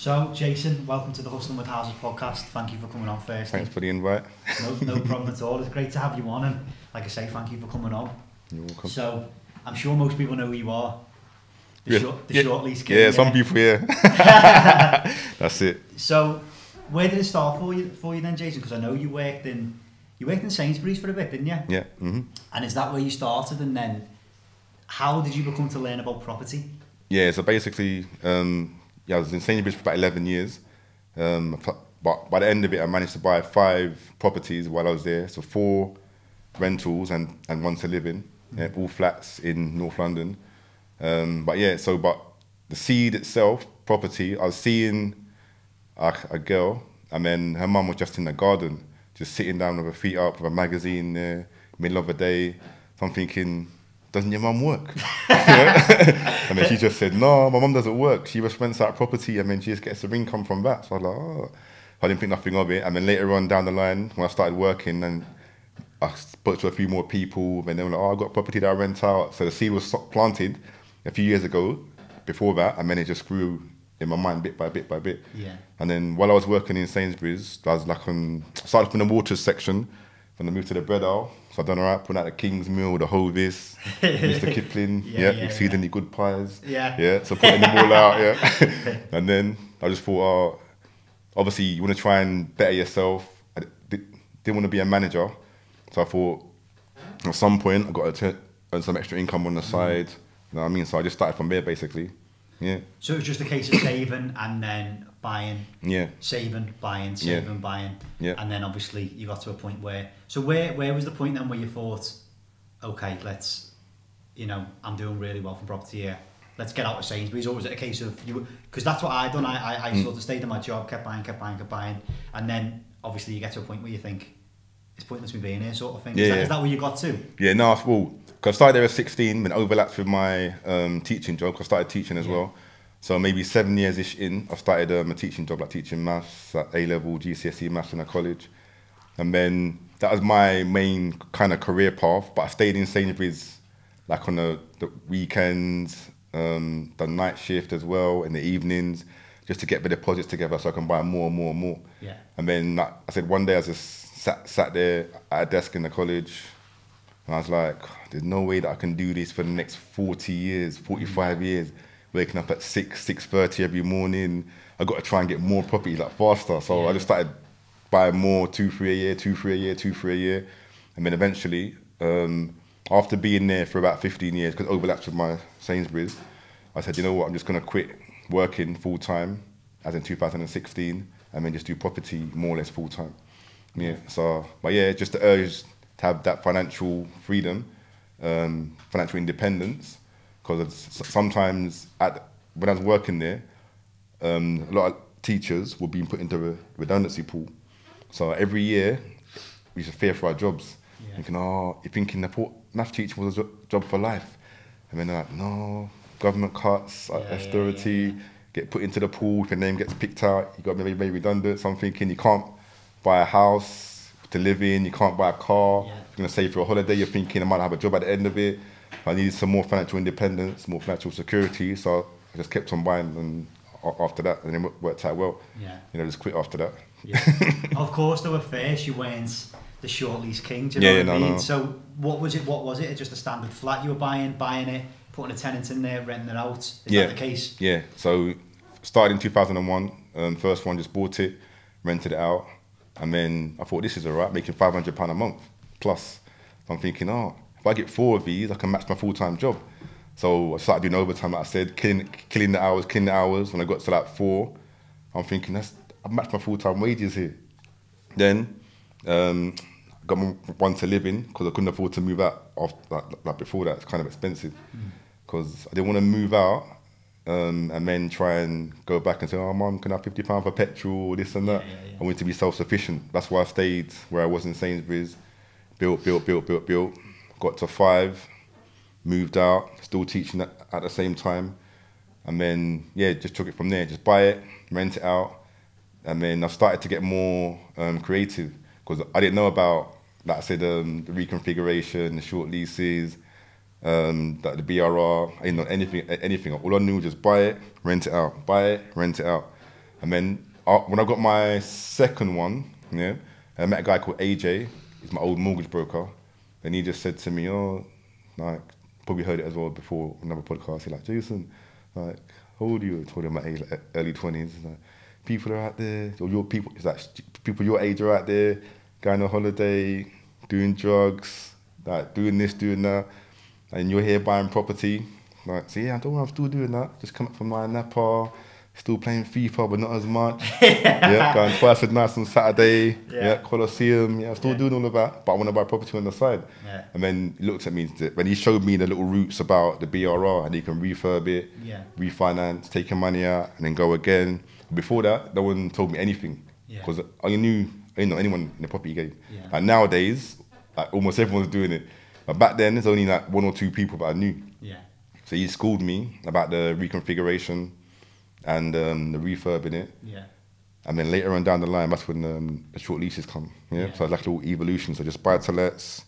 So, Jason, welcome to the Hustlin With Houses podcast. Thank you for coming on first. Thanks for the invite. No problem at all. It's great to have you on, and like I say, thank you for coming on. You're welcome. So, I'm sure most people know who you are. The short Lease King. Yeah, some people, yeah. That's it. So, where did it start for you then, Jason? Because I know you worked in Sainsbury's for a bit, didn't you? Yeah. Mm-hmm. And is that where you started? And then, how did you become to learn about property? Yeah, so basically, I was in Sainsbury's for about 11 years. But by the end of it, I managed to buy 5 properties while I was there. So 4 rentals and 1 to live in, all flats in North London. But the seed itself, property, I was seeing a girl, and then her mum was just in the garden, just sitting down with her feet up with a magazine there, middle of the day. So I'm thinking, doesn't your mum work? And then she just said, no, my mum doesn't work. She just rents out property and then she just gets her income from that. So I was like, oh. I didn't think nothing of it. And then later on down the line, when I started working, and I spoke to a few more people, and they were like, oh, I've got property that I rent out. So the seed was planted a few years ago before that, and then it just grew in my mind bit by bit by bit. Yeah. And then while I was working in Sainsbury's, I was like I started from the waters section, then I moved to the bread aisle. So I've done all right, putting out the King's Meal, the Hovis, Mr. Kipling, exceedingly good pies. Yeah, so putting them all out, yeah. And then I just thought, oh, obviously you want to try and better yourself. I didn't want to be a manager. So I thought at some point I got to earn some extra income on the side. You know what I mean? So I just started from there basically. Yeah. So it was just a case of saving and then buying, saving, buying, buying. Yeah. And then obviously you got to a point where, so where was the point then where you thought, okay, let's, I'm doing really well from property here, let's get out of Sainsbury's? Or was it a case of, because that's what I done, I sort of stayed in my job, kept buying, and then obviously you get to a point where you think, it's pointless me being here sort of thing. Is that where you got to? Yeah, no, well, because I started there at 16, when it overlapped with my teaching job, because I started teaching as well. So maybe 7 years-ish in, I started a teaching job, like teaching maths at A-level, GCSE maths in a college. And then that was my main kind of career path, but I stayed in Sainsbury's like on the weekends, done night shift as well, in the evenings, just to get the deposits together so I can buy more and more and more. Yeah. And then like I said, one day I just sat there at a desk in the college, and I was like, there's no way that I can do this for the next 40 years, 45 years, waking up at 6:30 every morning. I got to try and get more property like faster. So I just started buying more, 2-3 a year, 2-3 a year, 2-3 a year. And then eventually, after being there for about 15 years, because it overlaps with my Sainsbury's, I said, you know what, I'm just going to quit working full time, as in 2016, and then just do property more or less full time. Yeah, so, but yeah, just the urge to have that financial freedom, financial independence, because sometimes when I was working there, a lot of teachers were being put into a redundancy pool. So every year, we used to fear for our jobs. Thinking, you're thinking the math teacher was a job for life. And then they're like, no, government cuts, austerity, get put into the pool, if your name gets picked out, you got made redundant. So I'm thinking you can't buy a house to live in, you can't buy a car. If you're going to save for a holiday, you're thinking I might have a job at the end of it. I needed some more financial independence, more financial security, so I just kept on buying, and after that, and it worked out well. Yeah. Just quit after that. Yeah. Of course, though, at first you weren't the short Lease King, do you know what I mean? No. So what was it? Just a standard flat you were buying it, putting a tenant in there, renting it out? Is that the case? Yeah, so started in 2001, first one, just bought it, rented it out, and then I thought, this is all right, making £500 a month plus. I'm thinking, if I get 4 of these, I can match my full-time job. So I started doing overtime, like I said, killing the hours. When I got to like 4, I'm thinking, I've matched my full-time wages here. Then got one to live in, because I couldn't afford to move out like before that. It's kind of expensive. Because I didn't want to move out and then try and go back and say, Mum, can I have £50 for petrol, this and that. I wanted to be self-sufficient. That's why I stayed where I was in Sainsbury's. Built. Got to 5, moved out, still teaching at the same time. And then, just took it from there. Just buy it, rent it out. And then I started to get more creative, because I didn't know about, like I said, the reconfiguration, the short leases, the BRR, I didn't know anything. All I knew was just buy it, rent it out, buy it, rent it out. And then when I got my second one, yeah, I met a guy called AJ. He's my old mortgage broker. And he just said to me, oh, like, probably heard it as well before another podcast. He's like, Jason, like, how old are you? I told him my age, like, early 20s. He's like, people are out there, or your people, it's like, people your age are out there, going on holiday, doing drugs, like, doing this, doing that. And you're here buying property. Like, so yeah, I don't know, I'm still doing that. Just come up from my Napa, still playing FIFA, but not as much. Yeah, going twice a night on Saturday. Yeah, Colosseum. Yeah, I'm still doing all of that, but I want to buy property on the side. Yeah. And then he looked at me, when he showed me the little routes about the BRR, and you can refurb it, refinance, take your money out, and then go again. Before that, no one told me anything, because I didn't know anyone in the property game. Yeah. Like nowadays, like almost everyone's doing it. But back then, there's only like 1 or 2 people that I knew. Yeah. So he schooled me about the reconfiguration and the refurbing it. Yeah. And then later on down the line, that's when the short leases come. Yeah. So it's like a little evolution. So just buy to lets,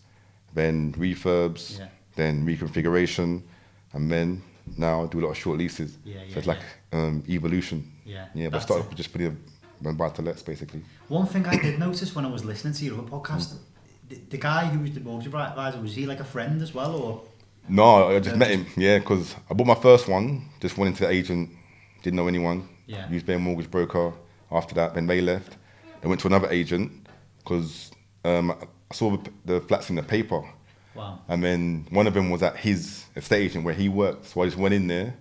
then refurbs, then reconfiguration, and then now I do a lot of short leases. So it's like evolution. Yeah. But I started with just putting buy to lets basically. One thing I did notice when I was listening to your other podcast, the guy who was the mortgage advisor, was he like a friend as well, or? No, I just met him, because I bought my first one, just went into the agent, didn't know anyone, used their mortgage broker. After that, then they left. I went to another agent, because I saw the flats in the paper. Wow. And then one of them was at his estate agent where he worked, so I just went in there,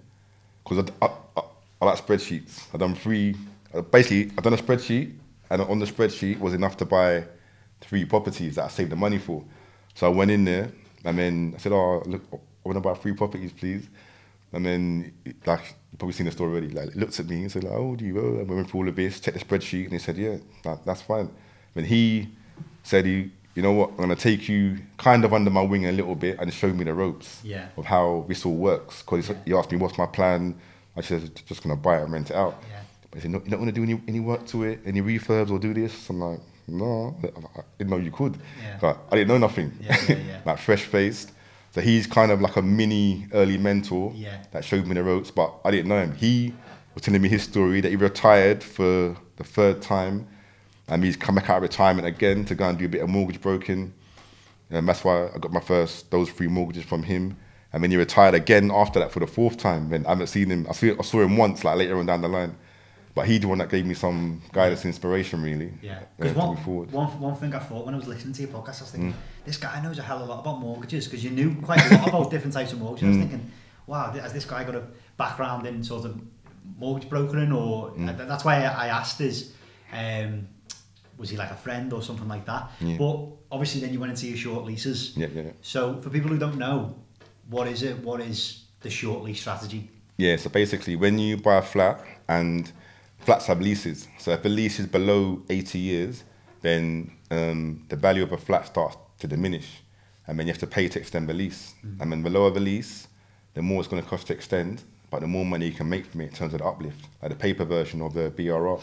because I like spreadsheets. I've done a spreadsheet, and on the spreadsheet was enough to buy 3 properties that I saved the money for. So I went in there, and then I said, oh, look, I want to buy 3 properties, please. And then, like, you've probably seen the story already. Like, he looked at me and said, like, oh, do you? I went through all of this, checked the spreadsheet, and he said, yeah, that's fine. And he said, you know what, I'm going to take you kind of under my wing a little bit and show me the ropes of how this all works. Because he asked me, what's my plan? I said, just going to buy it and rent it out. Yeah. But he said, no, you're not going to do any work to it, any refurbs or do this? I'm like, no, I didn't know you could. Yeah. But I didn't know nothing. Like fresh-faced. So he's kind of like a mini early mentor that showed me the ropes, but I didn't know him. He was telling me his story that he retired for the 3rd time, and he's come back out of retirement again to go and do a bit of mortgage broking. And that's why I got those 3 mortgages from him. And then he retired again after that for the 4th time. And I haven't seen him. I saw him once, like later on down the line. But he's the one that gave me some guidance, inspiration, really. Yeah. Because one thing I thought when I was listening to your podcast, I was thinking, this guy knows a hell of a lot about mortgages, because you knew quite a lot about different types of mortgages. I was thinking, wow, has this guy got a background in sort of mortgage brokering? Or that's why I asked, was he like a friend or something like that? Yeah. But obviously then you went into your short leases. Yeah. So for people who don't know, what is it? What is the short lease strategy? Yeah, so basically when you buy a flat, and flats have leases. So if a lease is below 80 years, then the value of a flat starts to diminish. And then you have to pay to extend the lease. And then the lower the lease, the more it's going to cost to extend, but the more money you can make from it in terms of the uplift, like the paper version of the BRR.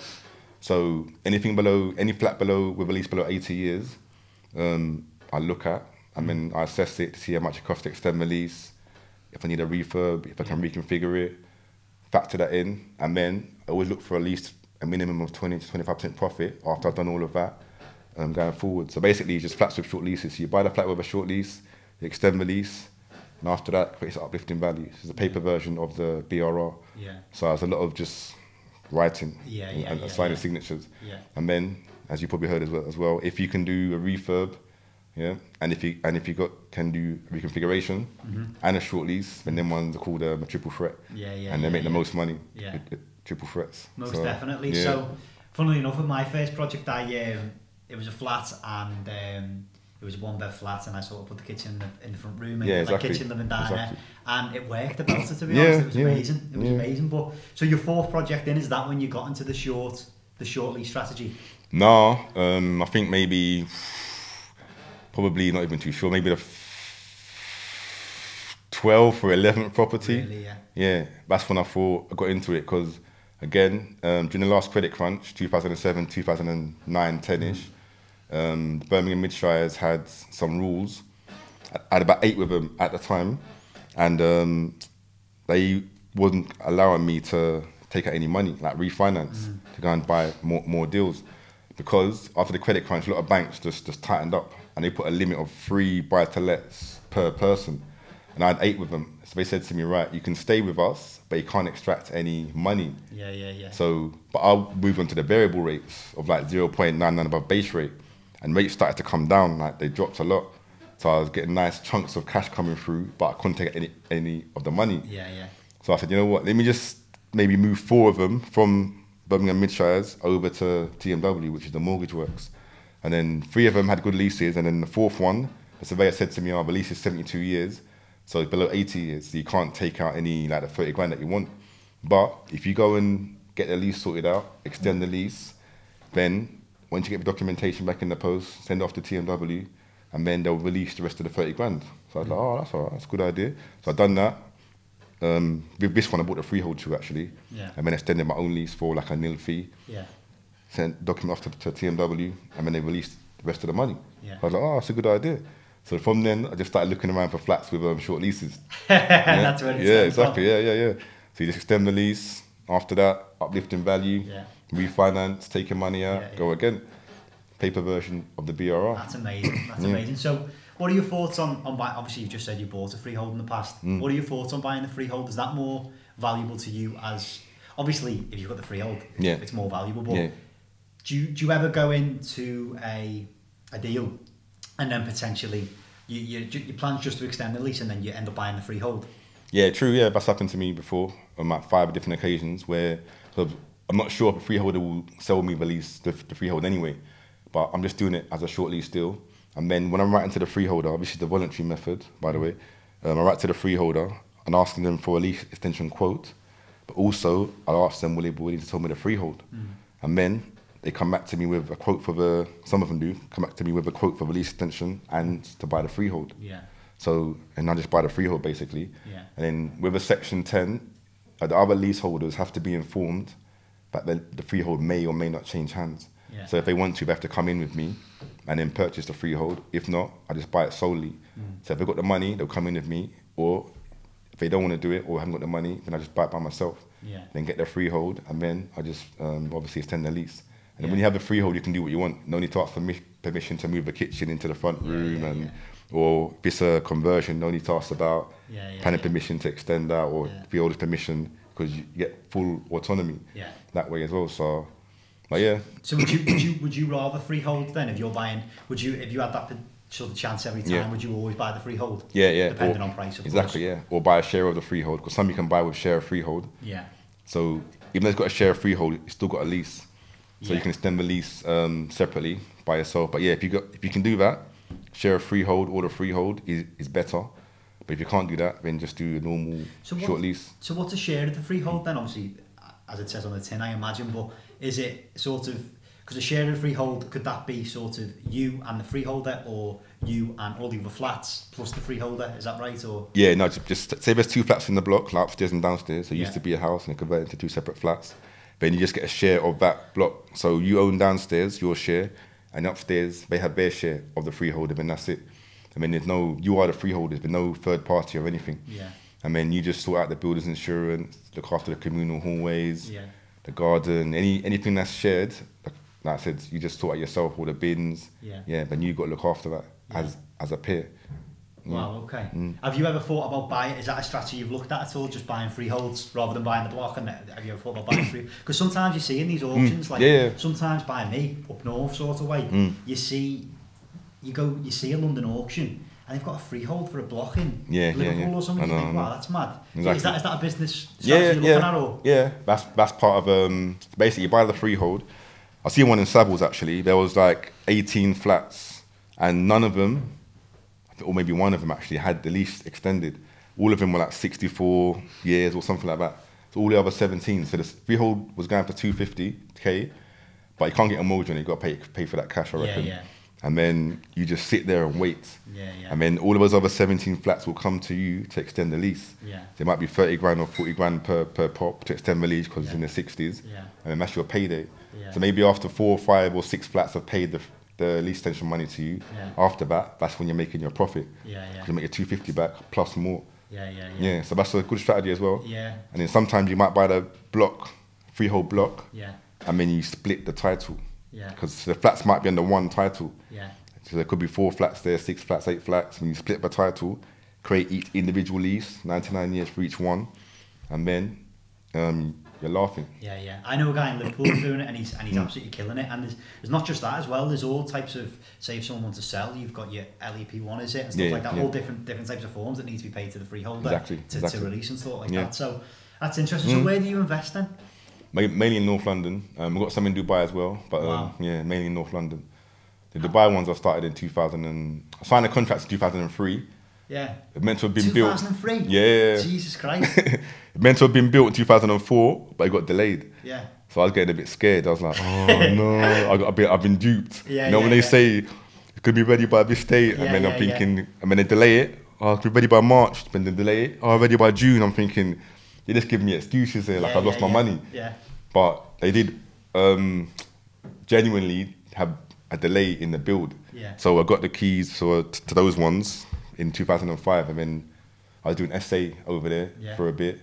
So any flat with a lease below 80 years, I look at, and then I assess it to see how much it costs to extend the lease, if I need a refurb, if I can reconfigure it, factor that in, and then I always look for at least a minimum of 20 to 25% profit after I've done all of that going forward. So basically, just flats with short leases. So you buy the flat with a short lease, you extend the lease, and after that, it creates an uplifting value. It's a paper version of the BRR. Yeah. So there's a lot of just writing and signing signatures. Yeah. And then, as you probably heard as well, if you can do a refurb, and if you can do reconfiguration and a short lease, then them ones are called a triple threat. And they make the most money with triple threats. Most definitely. Yeah. So, funnily enough, with my first project, it was a flat, and it was a 1-bed flat, and I sort of put the kitchen in the front room, and like kitchen, living diner, and it worked about it, to be honest. It was amazing. It was amazing. But so your 4th project is that when you got into the short lease strategy? No, I think maybe. Probably not even too sure. Maybe the 12th or 11th property. Really, yeah. That's when I thought I got into it, because again, during the last credit crunch, 2007, 2009, 10ish, the Birmingham Midshires had some rules. I had about 8 with them at the time, and they wasn't allowing me to take out any money, like refinance, to go and buy more deals. Because after the credit crunch, a lot of banks just tightened up and they put a limit of 3 buy-to-lets per person. And I had 8 with them. So they said to me, right, you can stay with us, but you can't extract any money. Yeah. So, but I'll move on to the variable rates of like 0.99 above base rate. And rates started to come down, like they dropped a lot. So I was getting nice chunks of cash coming through, but I couldn't take any of the money. Yeah. So I said, you know what, let me just maybe move 4 of them from Birmingham Midshires over to TMW, which is the mortgage works. And then 3 of them had good leases. And then the 4th one, the surveyor said to me, the lease is 72 years. So it's below 80 years. So you can't take out any like the 30 grand that you want. But if you go and get the lease sorted out, extend the lease, then once you get the documentation back in the post, send it off to TMW, and then they'll release the rest of the 30 grand. So I was like, oh, that's all right, that's a good idea. So I've done that. With this one, I bought the freehold too, actually. Yeah. And then extended my own lease for like a nil fee. Yeah. Sent document off to TMW, and then they released the rest of the money. Yeah. I was like, oh, that's a good idea. So from then, I just started looking around for flats with short leases. That's what it's exactly. Yeah. So you just extend the lease. After that, uplifting value, refinance, taking money out, go again. Paper version of the BRR. That's amazing. That's amazing. So, what are your thoughts on buying? Obviously, you've just said you bought a freehold in the past. What are your thoughts on buying the freehold? Is that more valuable to you as... Obviously, if you've got the freehold, it's more valuable. But do you ever go into a deal and then potentially your plan's just to extend the lease and then you end up buying the freehold? Yeah, true. Yeah, that's happened to me before on like 5 different occasions where I'm not sure if a freeholder will sell me the freehold anyway, but I'm just doing it as a short lease deal. And then when I'm writing to the freeholder, this is the voluntary method, by the way, I write to the freeholder and asking them for a lease extension quote, but also I'll ask them will they be willing to tell me the freehold. And then they come back to me with a quote for some of them do, come back to me with a quote for the lease extension and to buy the freehold. Yeah. So, and I just buy the freehold basically. Yeah. And then with a section 10, the other leaseholders have to be informed that the freehold may or may not change hands. Yeah. So if they want to, they have to come in with me and then purchase the freehold. If not, I just buy it solely. So if they've got the money, they'll come in with me. Or if they don't want to do it or haven't got the money, then I just buy it by myself. Yeah. Then get the freehold and then I just obviously extend the lease. And then when you have the freehold, you can do what you want. No need to ask for permission to move the kitchen into the front room or if it's a conversion, no need to ask about planning permission to extend that or freeholder's permission because you get full autonomy that way as well. So, but yeah. So would you rather freehold then if you're buying? If you had that sort of chance every time, would you always buy the freehold? Yeah. Depending on price, of exactly, course. Or buy a share of the freehold because some you can buy with share of freehold. Yeah. So even though it's got a share of freehold, it's still got a lease. So you can extend the lease separately by yourself. But yeah, if you can do that, share a freehold or the freehold is better. But if you can't do that, then just do a normal short lease. So what's a share of the freehold then? Obviously, as it says on the tin, I imagine. But is it sort of because a share of the freehold, could that be sort of you and the freeholder, or you and all the other flats plus the freeholder? Is that right? Or no, just say there's 2 flats in the block, like upstairs and downstairs. So it used to be a house and it converted into 2 separate flats. Then you just get a share of that block. So you own downstairs, your share, and upstairs they have their share of the freeholder, and that's it. I mean, you are the freeholders, but no third party or anything. Yeah. And then you just sort out the builder's insurance, look after the communal hallways, the garden, anything that's shared. Like I said, you just sort out yourself, all the bins. Then you got to look after that as a peer. Wow, okay. Have you ever thought about buying? Is that a strategy you've looked at at all? Just buying freeholds rather than buying the block? And have you ever thought about buying freeholds? Because sometimes you see in these auctions, sometimes by me up north sort of way, you see a London auction and they've got a freehold for a block in Liverpool or something. You think, wow, that's mad. Exactly. Is that a business strategy you're looking at? Or? Yeah, that's part of basically you buy the freehold. I see one in Savills actually. There was like 18 flats and none of them, or maybe one of them actually, had the lease extended. All of them were like 64 years or something like that. So all the other 17. So the freehold was going for 250k, but you can't get a mortgage on it. You've got to pay for that cash, I reckon. And then you just sit there and wait. And then all of those other 17 flats will come to you to extend the lease. There might be 30 grand or 40 grand per pop to extend the lease because it's in the 60s. And then that's your payday. So maybe after 4 or 5 or 6 flats have paid the lease extension money to you, after that's when you're making your profit. You make your 250 back plus more. So that's a good strategy as well. And then sometimes you might buy the block freehold block, Yeah. and then you split the title. Yeah. Because the flats might be under one title. Yeah. So there could be 4 flats there, 6 flats, 8 flats. When you split the title, create each individual lease, 99 years for each one, and then you're laughing. Yeah, yeah. I know a guy in Liverpool who's doing it, and he's absolutely killing it. And there's not just that as well. There's all types of, say, if someone wants to sell, you've got your LEP1, is it, and stuff like that. All different types of forms that need to be paid to the freeholder to release and stuff like that. So that's interesting. So where do you invest then? Mainly in North London. We've got some in Dubai as well, but yeah, mainly in North London. The Dubai ones I started in 2000 and I signed a contract in 2003. Yeah. It meant to have been built. 2003? Yeah. Jesus Christ. It meant to have been built in 2004, but it got delayed. Yeah. So I was getting a bit scared. I was like, oh no, I've been duped. Yeah, you know, when they say it's going to be ready by this date, and then I'm thinking, and then they delay it, oh, it's ready by March, then they delay it, oh, ready by June. I'm thinking, they just give me excuses here, like I've lost my money. Yeah. But they did genuinely have a delay in the build. Yeah. So I got the keys to those ones in 2005, and then I was doing SA over there for a bit.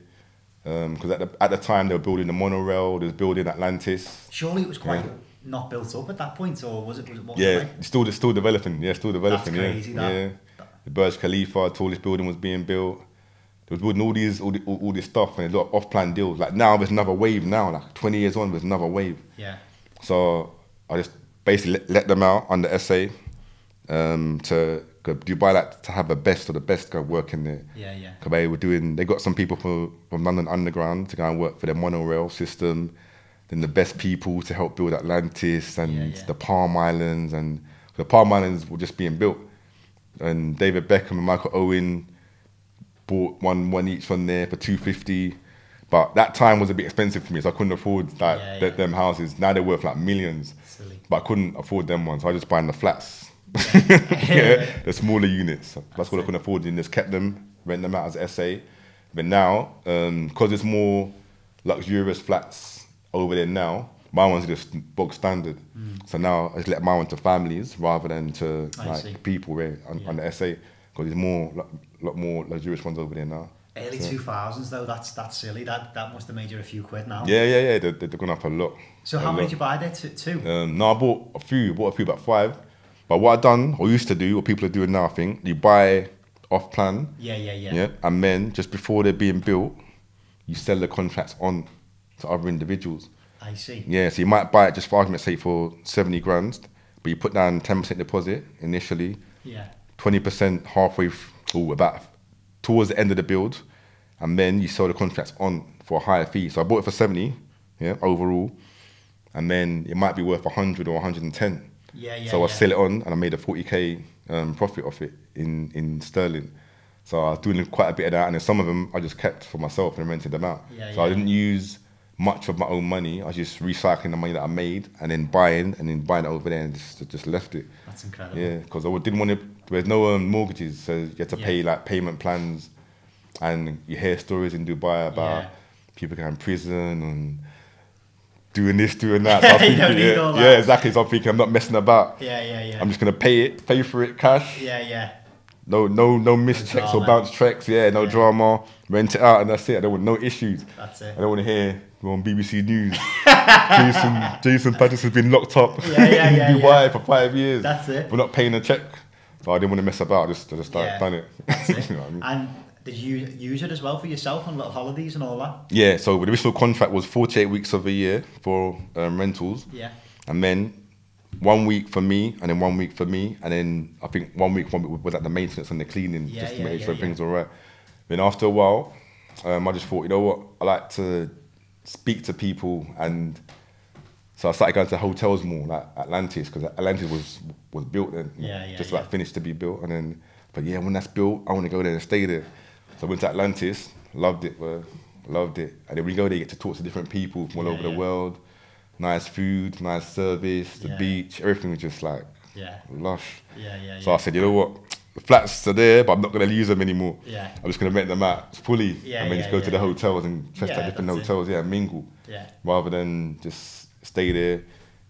Because at the time they were building the monorail, they was building Atlantis. Surely it was quite not built up at that point, or was it? What yeah, was it still developing. Yeah, still developing. That's crazy. Yeah. The Burj Khalifa, tallest building, was being built. They was building all this stuff, and a lot of off-plan deals. Like now, there's another wave. Now, like 20 years on, there's another wave. Yeah. So I just basically let them out under SA to Dubai, like to have the best of the best go work in there. Yeah, yeah. Because they got some people from London Underground to go and work for their monorail system. Then the best people to help build Atlantis and the Palm Islands, and the Palm Islands were just being built. And David Beckham and Michael Owen bought one each from there for 250. But that time was a bit expensive for me, so I couldn't afford them houses. Now they're worth like millions. Silly. But I couldn't afford them ones, so I just buying the flats. The smaller units. That's what I couldn't afford, and just kept them, rent them out as SA. But now, because it's more luxurious flats over there now, my ones are just bog standard. So now I just let my one to families rather than to people on the SA, because there's lot more luxurious ones over there now. Early 2000s though, that's silly. That must have made you a few quid now. Yeah. They've gone up a lot. So how many did you buy there? Two? No, I bought a few, about 5. But what I've done, or used to do, what people are doing now, I think, you buy off plan. Yeah. And then just before they're being built, you sell the contracts on to other individuals. I see. Yeah, so you might buy it, just for argument's sake, for 70 grand, but you put down 10% deposit initially. Yeah. 20% halfway, about towards the end of the build, and then you sell the contracts on for a higher fee. So I bought it for 70, overall, and then it might be worth 100 or 110. So I sell it on, and I made a 40k profit off it in sterling. So I was doing quite a bit of that, and then some of them I just kept for myself and rented them out. I didn't use much of my own money. I was just recycling the money that I made and then buying it over there, and just left it. That's incredible. Yeah, because I didn't want to. There's no mortgages, so you had to pay like payment plans, and you hear stories in Dubai about people going to prison and doing this, doing that. So I'm thinking, exactly. So I'm thinking I'm not messing about. Yeah. I'm just gonna pay for it cash. Yeah. No missed checks or bounce checks. No drama. Rent it out, and that's it. I don't want no issues. That's it. I don't want to hear on BBC News. Jason Patterson's been locked up in Dubai for 5 years. That's it. We're not paying a check. So I didn't want to mess about. I just done it. That's it. You know what I mean? And did you use it as well for yourself on little holidays and all that? Yeah. So the original contract was 48 weeks of a year for rentals. Yeah. And then 1 week for me, and then 1 week for me, and then I think 1 week was at the maintenance and the cleaning, just to make sure everything's all right. Then after a while, I just thought, you know what, I like to speak to people, and so I started going to hotels more, like Atlantis, because Atlantis was built then, just about finished to be built, and then, but when that's built, I want to go there and stay there. So I went to Atlantis, loved it, and then when you go there, you get to talk to different people from all over the world. Nice food, nice service, the beach, everything was just like lush. So I said, you know what, the flats are there, but I'm not going to use them anymore. I'm just going to rent them out fully, and then just go to the hotels and test out different hotels, and mingle. Rather than just stay there,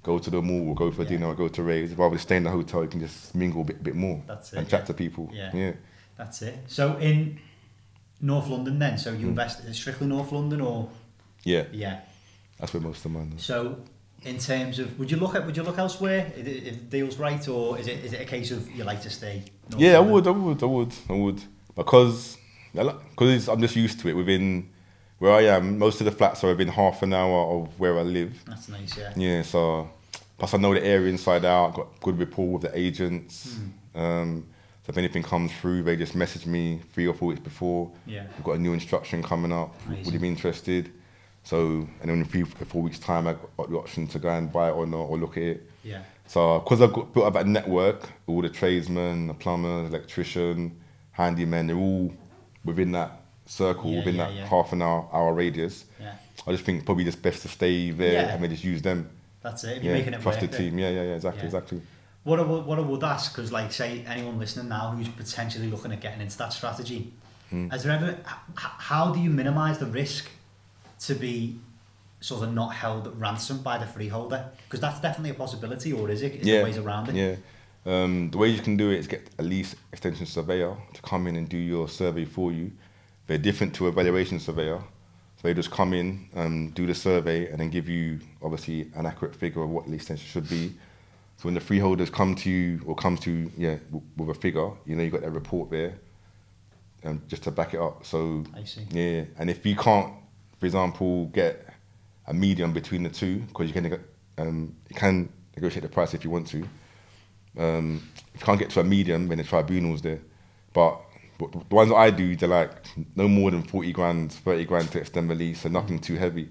go to the mall, or go for dinner, or go to raves. Rather than stay in the hotel, you can just mingle a bit more and chat to people. That's it. So in North London then, so you invest in strictly North London, or? Yeah. That's where most of the money is. So, in terms of, would you look elsewhere if the deal's right, or is it a case of you like to stay? Yeah, I would, because I'm just used to it. Within where I am, most of the flats are within half an hour of where I live. That's nice, yeah. Yeah, so plus I know the area inside out. Got good rapport with the agents. So if anything comes through, they just message me 3 or 4 weeks before. Yeah. We've got a new instruction coming up. Amazing. Would you be interested? So, and then in 3 or 4 weeks' time, I got the option to go and buy it or not, or look at it. Yeah. So, because I've built up that network, all the tradesmen, the plumbers, electrician, handyman, they're all within that circle, within that half an hour radius. Yeah. I just think probably just best to stay there and then just use them. That's it. You're making it work. Trust the team. Yeah, exactly. What I would ask, because like say anyone listening now who's potentially looking at getting into that strategy, has there ever, how do you minimise the risk to be sort of not held at ransom by the freeholder? Because that's definitely a possibility, or is it? Is there ways around it? Yeah. The way you can do it is get a lease extension surveyor to come in and do your survey for you. They're different to a valuation surveyor. So they just come in, do the survey, and then give you obviously an accurate figure of what the lease extension should be. So when the freeholders come to you or comes to with a figure, you know you got that report there, just to back it up. So I see. Yeah, and if you can't, for example, get a medium between the two, because you can negotiate the price if you want to. If you can't get to a medium, then the tribunal's there. But the ones that I do, they're like no more than 40 grand, 30 grand to extend the lease, so nothing too heavy.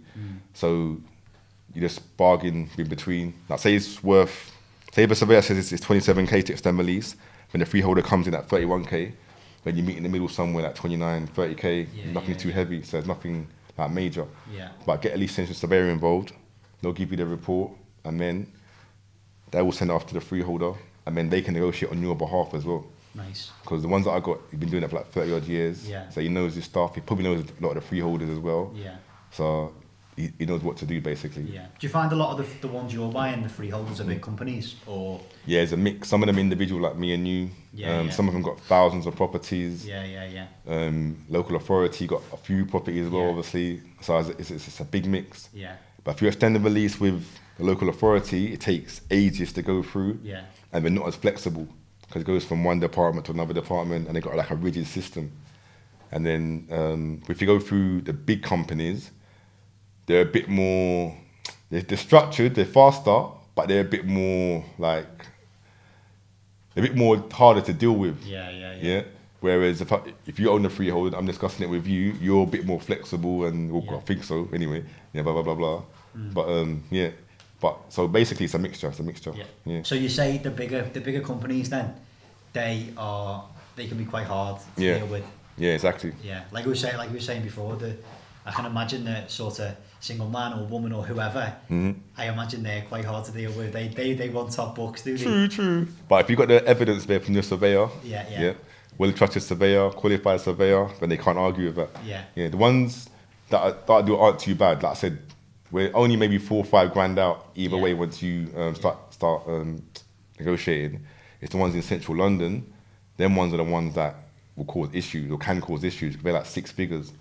So you just bargain in between. Like say if a surveyor says it's 27k to extend the lease, when the freeholder comes in at 31k, then you meet in the middle somewhere at 29, 30k, nothing too heavy, so there's nothing like major. Yeah. But get a lease extension surveyor involved, they'll give you the report, and then they will send it off to the freeholder, and then they can negotiate on your behalf as well. Nice. Because the ones that I got, he's been doing it for like 30 odd years, so he knows his stuff, he probably knows a lot of the freeholders as well. Yeah. So he knows what to do basically. Yeah. Do you find a lot of the ones you're buying, the freeholders, are big companies, or? Yeah, it's a mix. Some of them individual like me and you. Some of them got thousands of properties. Local authority got a few properties as well, obviously. So it's a big mix. Yeah. But if you extend the lease with the local authority, it takes ages to go through. Yeah. And they're not as flexible because it goes from one department to another department, and they got like a rigid system. And then if you go through the big companies, they're a bit more, they're structured, they're faster, but they're a bit more like, they're a bit more harder to deal with. Yeah. Whereas if you own the freehold, I'm discussing it with you, you're a bit more flexible, and I think so anyway. Yeah, blah, blah, blah, blah. But but so basically it's a mixture. Yeah. So you say the bigger companies then, they can be quite hard to deal with. Yeah, exactly. Yeah, like we were saying before, I can imagine the sort of single man or woman or whoever. I imagine they're quite hard to deal with. They want top books, do they? True. But if you got the evidence there from your surveyor, well-trusted surveyor, qualified surveyor, then they can't argue with that. Yeah. The ones that I do aren't too bad. Like I said, we're only maybe 4 or 5 grand out either way once you start negotiating. It's the ones in central London. Them ones are the ones that will cause issues or can cause issues. They're like 6 figures.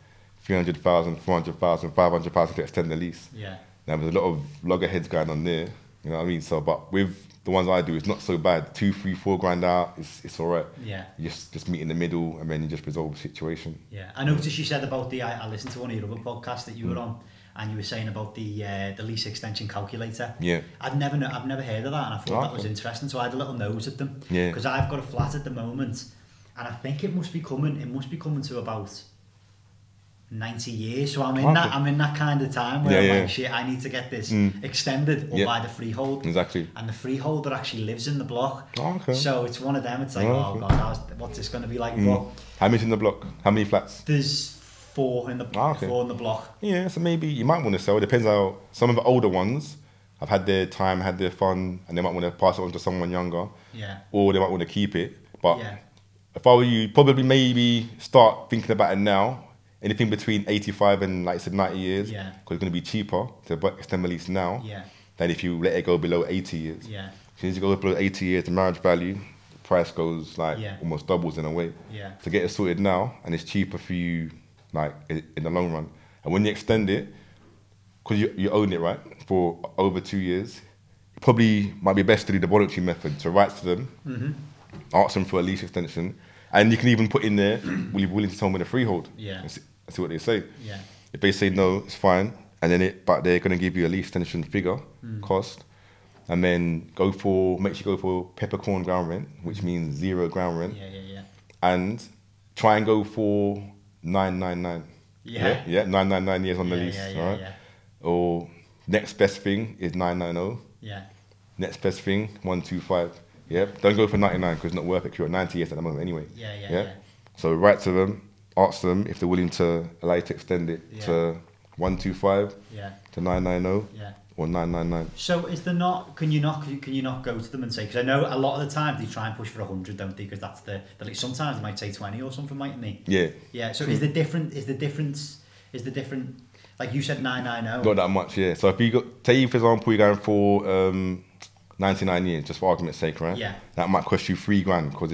300,000, 400,000, 500,000 to extend the lease. Yeah. Now there's a lot of loggerheads going on there. You know what I mean? So, but with the ones I do, it's not so bad. 2, 3, 4 grand out, it's all right. Yeah. You just meet in the middle, and then you just resolve the situation. Yeah. I noticed you said about I listened to one of your other podcasts that you were on, and you were saying about the lease extension calculator. Yeah. I've never heard of that, and I thought that was interesting. So I had a little nose at them. Yeah. Because I've got a flat at the moment, and I think it must be coming to about 90 years, so I'm in that kind of time where I'm like, shit, I need to get this extended or buy the freehold. Exactly. And the freeholder actually lives in the block. Okay. So it's one of them. It's like, God, what's this going to be like? But how many's in the block? How many flats? There's 4 in the 4 in the block. Yeah, so maybe you might want to sell. It depends how some of the older ones have had their time, had their fun, and they might want to pass it on to someone younger. Yeah. Or they might want to keep it. But if I were you, probably maybe start thinking about it now. Anything between 85 and, like I said, 90 years. Yeah. Because it's going to be cheaper to extend the lease now than if you let it go below 80 years. Yeah. As soon as you go below 80 years, the marriage value, the price goes like almost doubles in a way. Yeah. To get it sorted now, and it's cheaper for you, like in the long run. And when you extend it, because you own it, right, for over 2 years, it probably might be best to do the voluntary method. So write to them, ask them for a lease extension, and you can even put in there, will you be willing to sell me the freehold? Yeah. And see what they say. Yeah. If they say no, it's fine, and then but they're going to give you a lease extension figure, cost, and then make sure you go for peppercorn ground rent, which means 0 ground rent. Yeah. And try and go for 999. Yeah. Yeah, 999 years on the lease. Yeah. All right. Or next best thing is 990. Yeah. Next best thing 125. Yeah. Don't go for 99 because it's not worth it. 'Cause you're at 90 years at the moment anyway. Yeah. So write to them, ask them if they're willing to allow you to extend it to 125, to 990, or 999. So is there not? Can you not go to them and say? Because I know a lot of the time they try and push for 100, don't they? Because that's the like sometimes they might say 20 or something, mightn't they? Yeah. Yeah. So is the difference? Like you said, 990. Not that much, yeah. So if you got, say for example, you're going for 99 years, just for argument's sake, right? Yeah. That might cost you $3,000 because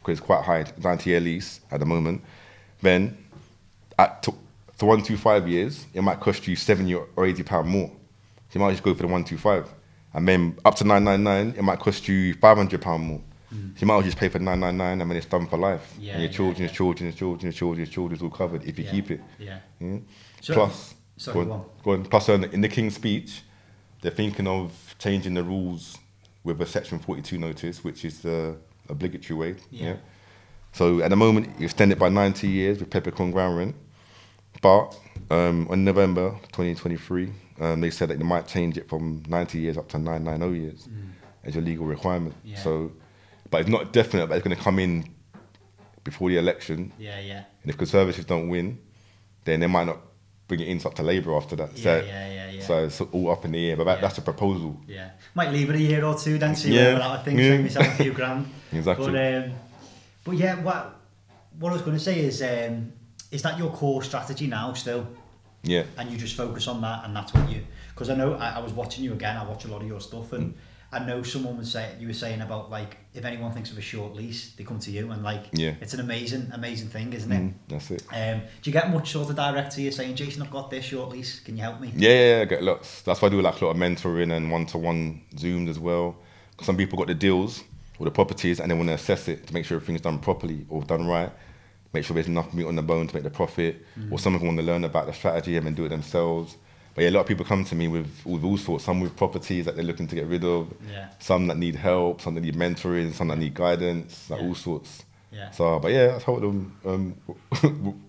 it's quite high, 90-year lease at the moment. Then to 125 years, it might cost you £70 or £80 more. So you might just go for the 125. And then up to 999, it might cost you £500 more. So you might as well just pay for 999 and then it's done for life. Yeah, and your children's all covered if you keep it. Yeah. So, Plus, in the King's speech, they're thinking of changing the rules with a Section 42 notice, which is the obligatory way. Yeah. So at the moment, you extend it by 90 years with peppercorn ground rent. But on November 2023, they said that they might change it from 90 years up to 990 years as your legal requirement. Yeah. So, but it's not definite that it's going to come in before the election. Yeah. And if Conservatives don't win, then they might not bring it in up to Labour after that. So it's all up in the air. But that's a proposal. Yeah. Might leave it a year or two, then see where we're at. I think save myself a few grand. Exactly. But yeah, what I was going to say is that your core strategy now still? Yeah. And you just focus on that, and that's what you. Because I know I was watching you again. I watch a lot of your stuff, and I know someone was saying, you were saying about like if anyone thinks of a short lease, they come to you, and like it's an amazing thing, isn't it? That's it. Do you get much sort of direct to you saying, Jason, I've got this short lease, can you help me? Yeah, I get lots. That's why I do like a lot of mentoring and one-to-one Zooms as well. Because some people got the deals or the properties and they want to assess it to make sure everything's done properly or done right. Make sure there's enough meat on the bone to make the profit. Or some of them want to learn about the strategy and then do it themselves. But yeah, a lot of people come to me with all sorts. Some with properties that they're looking to get rid of. Yeah. Some that need help. Some that need mentoring. Some that need guidance. Like all sorts. Yeah. So, but yeah, I help them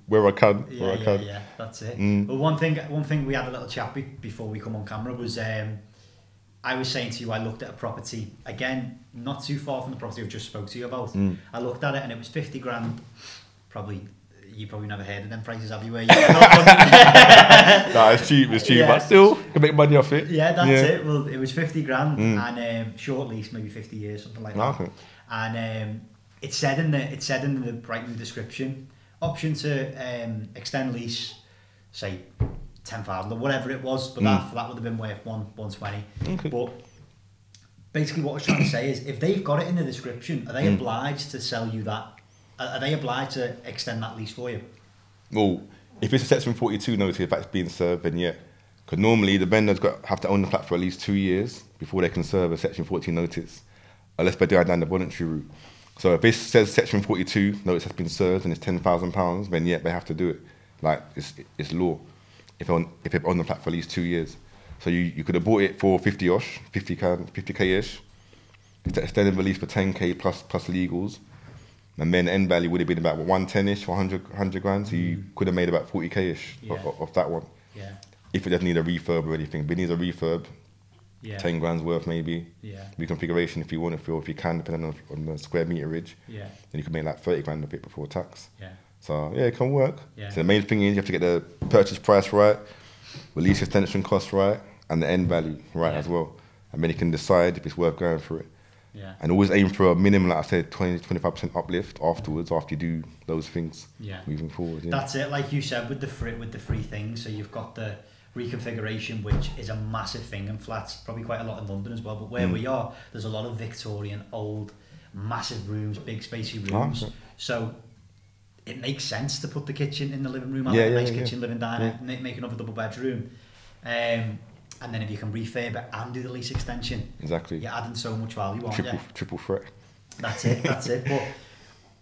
where I can. Yeah, that's it. But one thing we had a little chat before we come on camera was I was saying to you, I looked at a property again, not too far from the property I've just spoke to you about. I looked at it and it was 50 grand. You probably never heard of them prices, have you? Nah, it's cheap, but still, you can make money off it. Yeah, that's it. Well, it was 50 grand and short lease, maybe 50 years, something like that. Okay. And it said in the Brighton description, option to extend lease, say 10,000 or whatever it was, but that would have been worth 120. Okay. But basically, what I was trying to say is, if they've got it in the description, are they obliged to sell you that? Are they obliged to extend that lease for you? Well, if it's a Section 42 notice, if that's being served, then yeah. Because normally the vendors have to own the flat for at least 2 years before they can serve a Section 42 notice, unless they're down the voluntary route. So if it says Section 42 notice has been served and it's £10,000, then yeah, they have to do it. Like it's law. If they've owned the flat for at least 2 years, so you could have bought it for 50k-ish, extended the lease for 10k plus legals. And then end value would have been about 110-ish or 100 grand. So you could have made about 40k-ish off that one. Yeah. If it doesn't need a refurb or anything. But it needs a refurb, 10 grand's worth maybe. Yeah. Reconfiguration if you want to, if you can, depending on the square meterage. Yeah. Then you can make like 30 grand of it before tax. Yeah. So yeah, it can work. Yeah. So the main thing is you have to get the purchase price right, the lease extension cost right, and the end value right as well. And then you can decide if it's worth going for it. Yeah. And always aim for a minimum, like I said, 20-25% uplift afterwards, after you do those things moving forward. Yeah. That's it, like you said, with the free things. So you've got the reconfiguration, which is a massive thing in flats, probably quite a lot in London as well. But where we are, there's a lot of Victorian, old, massive rooms, big spacey rooms. Okay. So it makes sense to put the kitchen in the living room, and a nice kitchen, living diner, make another double bedroom. And then if you can refurb it and do the lease extension, exactly, you're adding so much value, aren't you? Triple threat. That's it. But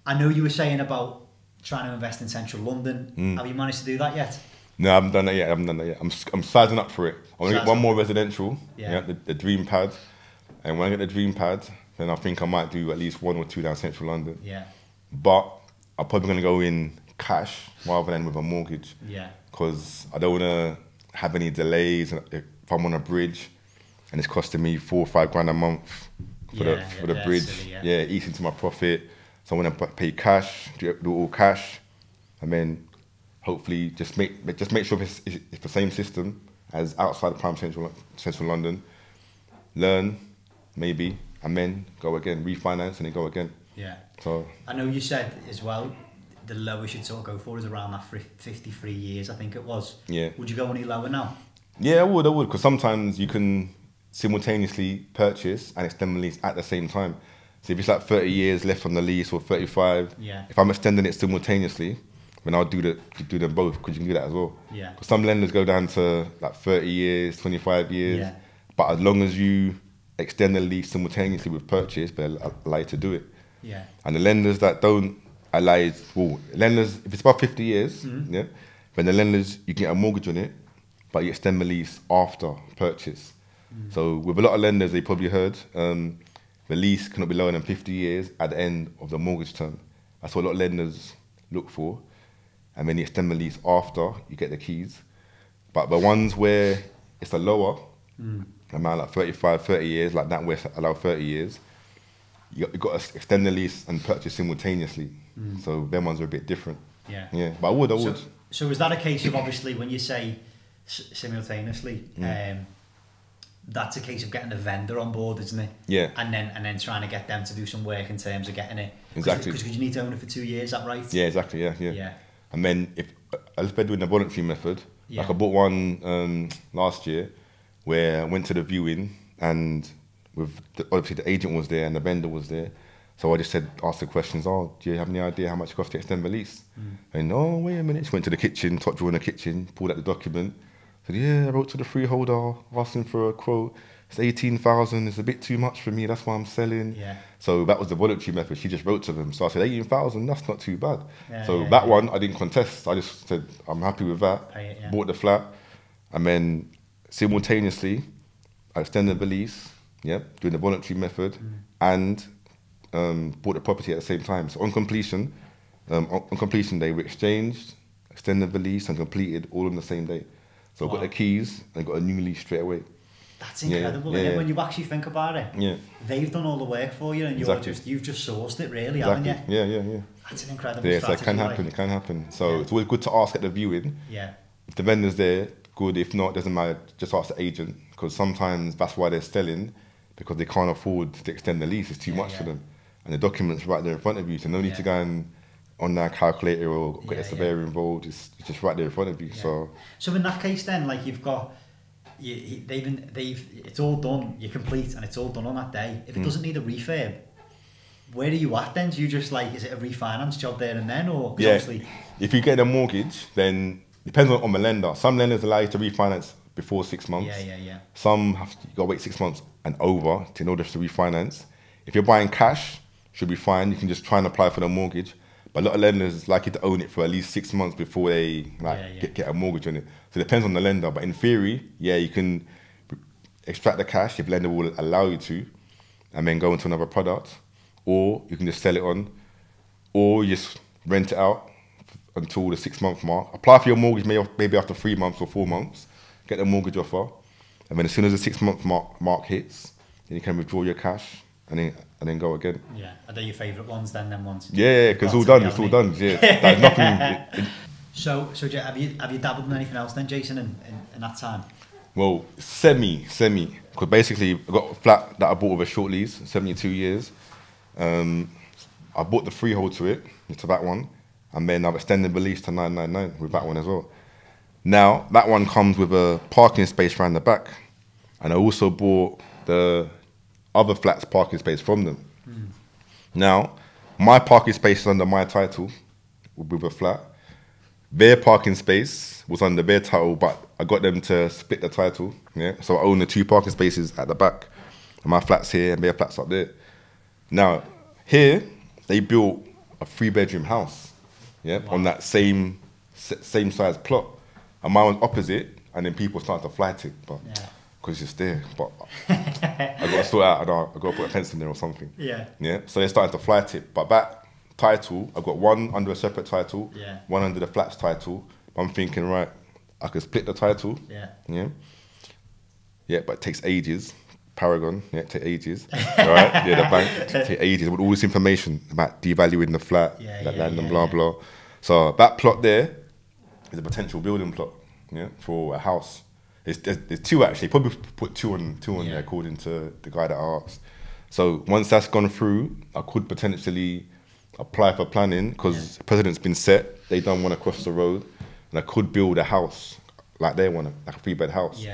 I know you were saying about trying to invest in central London. Have you managed to do that yet? No, I haven't done that yet. I'm sizing up for it. I want to get one more residential, the dream pad. And when I get the dream pad, then I think I might do at least 1 or 2 down central London. Yeah. But I'm probably going to go in cash rather than with a mortgage. Yeah. Because I don't want to have any delays if I'm on a bridge and it's costing me 4 or 5 grand a month for the bridge. Silly, eats into my profit. So I want to pay cash, do all cash, and then hopefully just make sure it's the same system as outside of prime central London. Learn, maybe, and then go again, refinance and then go again. Yeah. So I know you said as well, the lowest you'd sort of go for is around that 53 years, I think it was. Yeah. Would you go any lower now? Yeah, I would, because sometimes you can simultaneously purchase and extend the lease at the same time. So if it's like 30 years left on the lease or 35, if I'm extending it simultaneously, then I'll do them both, because you can do that as well. Yeah. Because some lenders go down to like 30 years, 25 years, but as long as you extend the lease simultaneously with purchase, they'll allow you to do it. Yeah. And the lenders that don't allow you, lenders, if it's about 50 years, then the lenders, you can get a mortgage on it, but you extend the lease after purchase. So with a lot of lenders, they probably heard, the lease cannot be lower than 50 years at the end of the mortgage term. That's what a lot of lenders look for. And then you extend the lease after you get the keys. But the ones where it's a lower amount, like 35, 30 years, like that where it's allowed 30 years, you've got to extend the lease and purchase simultaneously. So them ones are a bit different. Yeah, but I would. So is that a case of, obviously, when you say simultaneously, that's a case of getting a vendor on board, isn't it? Yeah. And then trying to get them to do some work in terms of getting it. Exactly. Because you need to own it for 2 years, is that right? Yeah, exactly. Yeah. And then if let's say doing the voluntary method, like I bought one last year where I went to the viewing and obviously the agent was there and the vendor was there. So I just asked the questions, do you have any idea how much it costs to extend the lease? And wait a minute. She went to the kitchen, top drawer in the kitchen, pulled out the document. Said, I wrote to the freeholder, asking for a quote. It's 18,000, it's a bit too much for me, that's why I'm selling. Yeah. So that was the voluntary method. She just wrote to them. So I said, 18,000, that's not too bad. That one, I didn't contest. I just said, I'm happy with that. Bought the flat. And then simultaneously, I extended the lease, doing the voluntary method, and bought the property at the same time. So on completion day, we exchanged, extended the lease, and completed all on the same day. So I got the keys and got a new lease straight away. That's incredible. And when you actually think about it, they've done all the work for you, and you've just sourced it, really, haven't you? Yeah. That's an incredible strategy. So it can happen. So it's always good to ask at the viewing. Yeah. If the vendor's there, good. If not, doesn't matter. Just ask the agent, because sometimes that's why they're selling, because they can't afford to extend the lease. It's too much for them, and the document's right there in front of you. So no need to go and on their calculator or get a surveyor involved. It's just right there in front of you. So in that case, then, like, you've got. It's all done. You complete, and it's all done on that day. If it doesn't need a refurb, where are you at then? Do you just is it a refinance job there and then, or obviously? If you get a mortgage, then depends on the lender. Some lenders allow you to refinance before 6 months. Yeah. Some you got to wait 6 months and over in order to refinance. If you're buying cash, should be fine. You can just try and apply for the mortgage. But a lot of lenders like you to own it for at least 6 months before they get a mortgage on it. So it depends on the lender. But in theory, you can extract the cash if the lender will allow you to, and then go into another product. Or you can just sell it on, or you just rent it out until the 6 month mark. Apply for your mortgage maybe after 3 months or 4 months. Get the mortgage offer, and then as soon as the 6 month mark hits, then you can withdraw your cash and then go again. Yeah, are they your favourite ones then? Them ones? Yeah, because it's all done. Yeah, there's nothing. So have you dabbled in anything else then, Jason, in that time? Well, semi. Because basically, I got a flat that I bought with a short lease, 72 years. I bought the freehold to it, to that one, and then I've extended the lease to 999 with that one as well. Now, that one comes with a parking space around the back, and I also bought the other flat's parking space from them. Now, my parking space is under my title with a flat. Their parking space was under their title, but I got them to split the title. Yeah, so I own the 2 parking spaces at the back, and my flat's here and their flat's up there. Now, here they built a 3-bedroom house, yeah, on that same size plot, and mine was opposite, and then people started to fly it, but because it's there, but I got to sort out, and I got to put a fence in there or something. Yeah. So they started to fly it, but that title, I've got one under a separate title, one under the flats title. I'm thinking, right, I could split the title. Yeah, but it takes ages. Paragon, it takes ages. Right? Yeah, the bank takes ages with all this information about devaluing the flat, land and blah blah. So that plot there is a potential building plot, for a house. There's 2 actually. Probably put two on there according to the guy that I asked. So once that's gone through, I could potentially apply for planning because the precedent's been set. They don't want to cross the road, and I could build a house like they want, like a 3-bed house,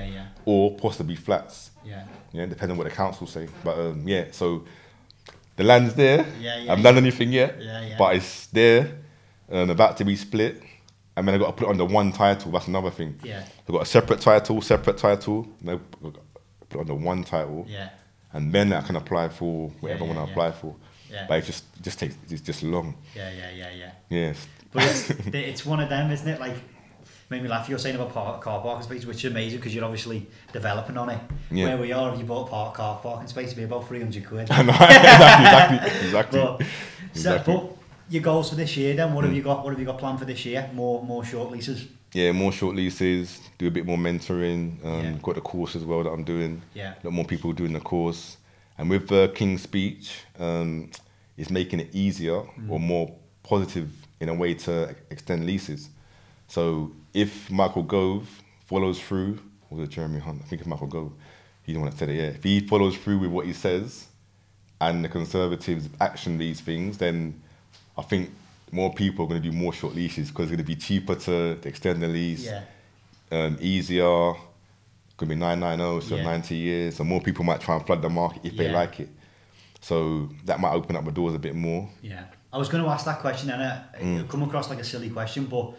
or possibly flats. Depending on what the council say. But so the land's there. I haven't done anything yet, but it's there and about to be split. And then I got to put it under one title. That's another thing. I've got a separate title. And I put it under one title. And then I can apply for whatever I want to apply for. But it just takes, it's just long. Yes. But it's one of them, isn't it? Like, made me laugh. You're saying about car parking space, which is amazing because you're obviously developing on it. Where we are, if you bought a car parking space, it'd be about 300 quid. I know, exactly. But your goals for this year, then, what have you got? What have you got planned for this year? More short leases. Yeah, more short leases. Do a bit more mentoring. Got the course as well that I'm doing. A lot more people doing the course. And with King's speech, it's making it easier or more positive in a way to extend leases. So if Michael Gove follows through, or was it Jeremy Hunt? I think it's Michael Gove. He's the one that said it, If he follows through with what he says and the Conservatives action these things, then I think more people are going to do more short leases because it's going to be cheaper to extend the lease, easier, could be 990, so 90 years, and more people might try and flood the market if they like it. So that might open up the doors a bit more. I was going to ask that question, and it'll come across like a silly question, but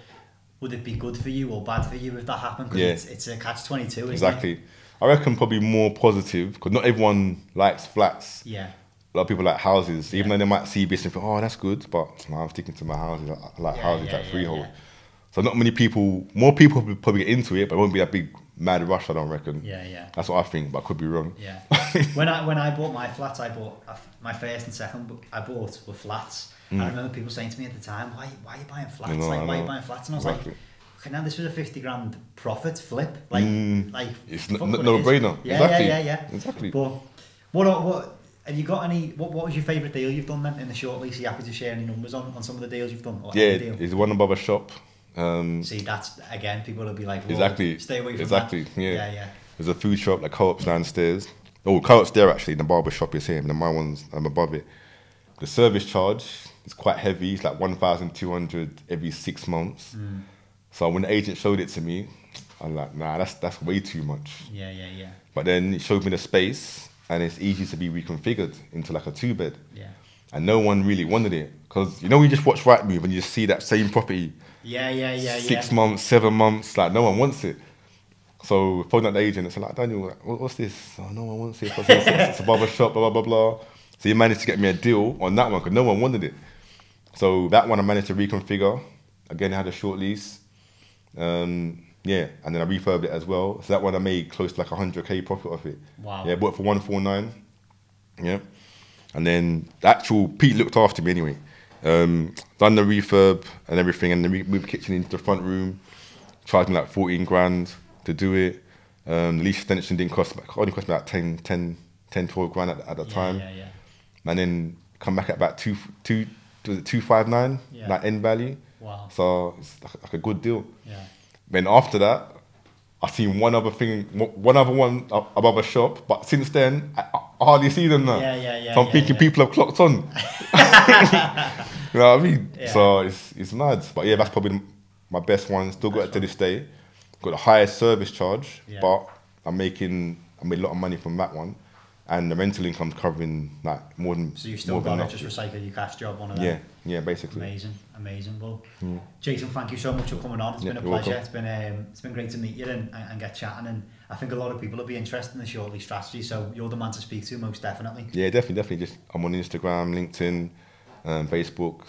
would it be good for you or bad for you if that happened? Because it's a catch-22, isn't it? I reckon probably more positive, because not everyone likes flats. A lot of people like houses, even though they might see this and think, oh, that's good, but I'm sticking to my houses. I like houses, like freehold. So not many people, more people will probably get into it, but it won't be a big mad rush, I don't reckon. That's what I think, but I could be wrong. When I bought my flats, I bought my first and second I bought were flats. I remember people saying to me at the time, why are you buying flats? Why are you buying flats? And I was like, okay, now this was a 50 grand profit flip. Like it's no brainer. Exactly. But what have you got any? What was your favourite deal you've done then in the short lease? Are you happy to share any numbers on some of the deals you've done? It's one above a shop. See, that's again, people will be like, stay away from that. There's a food shop, like Co-op's downstairs. Oh, Co-op's there actually. The barber shop is here, and my one's above it. The service charge is quite heavy. It's like 1,200 every 6 months. So when the agent showed it to me, I'm like, nah, that's way too much. But then he showed me the space, and it's easy to be reconfigured into like a 2-bed. And no one really wanted it because you just watch Rightmove and you just see that same property. 6 months, 7 months, like no one wants it. So phoned out the agent and said, like, Daniel, what's this? Oh, no one wants it. It's a barber shop, blah, blah, blah, blah. So he managed to get me a deal on that one because no one wanted it. So that one I managed to reconfigure. Again, I had a short lease. And then I refurbed it as well. So that one I made close to like 100k profit off it. Wow. Yeah, bought it for 149. Yeah. And then the actual Pete looked after me anyway. Done the refurb and everything, and then moved the kitchen into the front room. Charged me like 14 grand to do it. The lease extension only cost me about 10-12 grand at the time. And then come back at about 259, like end value. Wow. So it's like a good deal. Then after that, I seen one other one above a shop, but since then I hardly see them now. So I'm thinking people have clocked on. You know what I mean? So it's mad. But that's probably my best one. Still got it to this day. Got the highest service charge, but I made a lot of money from that one. and the rental income's covering like more than. So you still more than got to enough. just recycle your cash job, one of them. Yeah, yeah, basically. Amazing. Well, Jason, thank you so much for coming on. It's been a pleasure. It's been great to meet you and get chatting. And I think a lot of people will be interested in the short lease strategy. So you're the man to speak to, most definitely. Yeah, definitely. Just I'm on Instagram, LinkedIn, Facebook,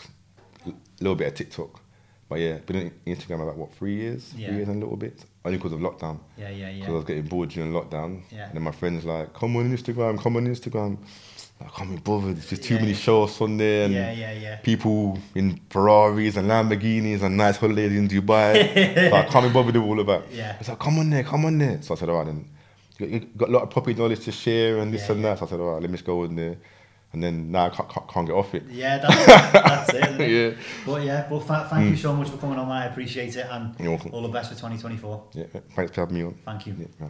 a little bit of TikTok. But yeah, been on Instagram about what, 3 years? Yeah. 3 years and a little bit. Only because of lockdown. Yeah. Because I was getting bored during lockdown. Yeah. And then my friends like, come on Instagram. I can't be bothered. There's just too many shows on there. And Yeah. people in Ferraris and Lamborghinis and nice holidays in Dubai. So I can't be bothered with all of that. Yeah. It's like, come on there. So I said, all right then. You got a lot of property knowledge to share and this and that. So I said, all right, let me just go in there. And then now I can't get off it. Yeah, that's it, isn't it? Yeah. Well, thank you so much for coming on, man. I appreciate it, and You're welcome. all the best for 2024. Yeah, thanks for having me on. Thank you. Yeah.